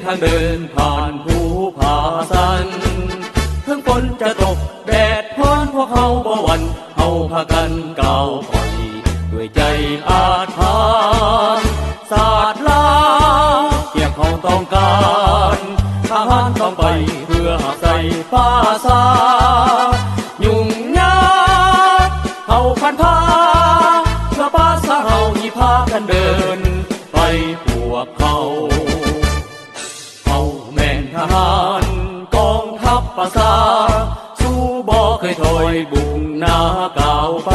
ทางเดินผ่านภูผาสันถึงฝนจะตกแดดร้อนพวกเขาบ่หวั่นเฮาพากันก้าวไปด้วยใจอาถรรพ์ศาสตร์ลาเกี่ยวเขาต้องการทหารต้องไปเพื่อหาใส่ฟ้าสายุ่งยากเฮาพันพาเพื่อป้าสาเฮาที่พากันเดินไปพวกเขาเฮาแม่นทหารกองทัพประสาสู้บ่เคยถอยบุกหน้าก้าวไป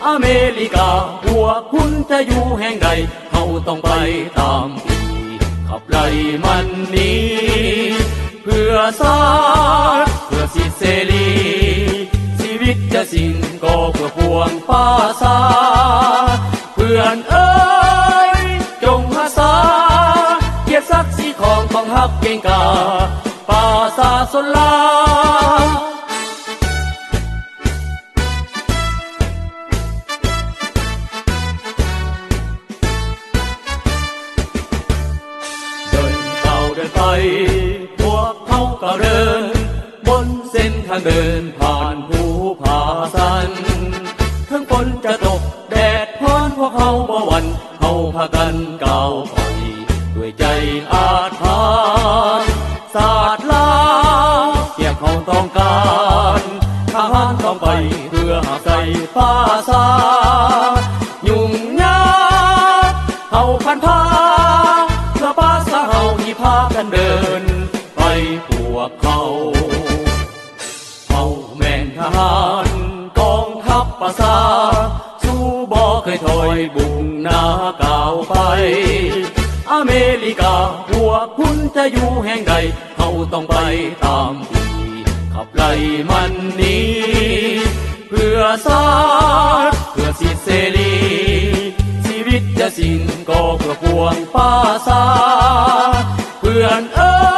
อเมริกาพวกคุณจะอยู่แห่งใดเฮาต้องไปตามปีขับไล่มันหนีเพื่อศาสตร์เพื่อสิทธิเสรีชีวิตจะสิ้นก็เพื่อพวงป้าสาเพื่อนเอ้ยจงรักษาเกียรติศักดิ์ศรีของกองทัพเก่งกาป้าสาสนลาไปพวกเขาก็เดินบนเส้นทางเดินผ่านภูผาสันถึงฝนจะตกแดดร้อนพวกเขาบ่หวั่นเฮาพากันก้าวไปด้วยใจอาถรรพ์ศาสตร์ลาเกี่ยวเขาต้องการทหารต้องไปเพื่อหาใส่ฟ้าสายุ่งยากเฮาพันพาเพื่อป้าสาเฮาที่พากันเดินไปพวกเขาเฮาแม่นทหารกองทัพประสาสู้บ่เคยถอยบุกหน้าก้าวไปอเมริกาพวกคุณจะอยู่แห่งใดเฮาต้องไปตามปีขับไล่มันหนีเพื่อศาสตร์เพื่อสิทธิเสรีชีวิตจะสิ้นก็เพื่อพวงป้าสาเพื่อนเอ้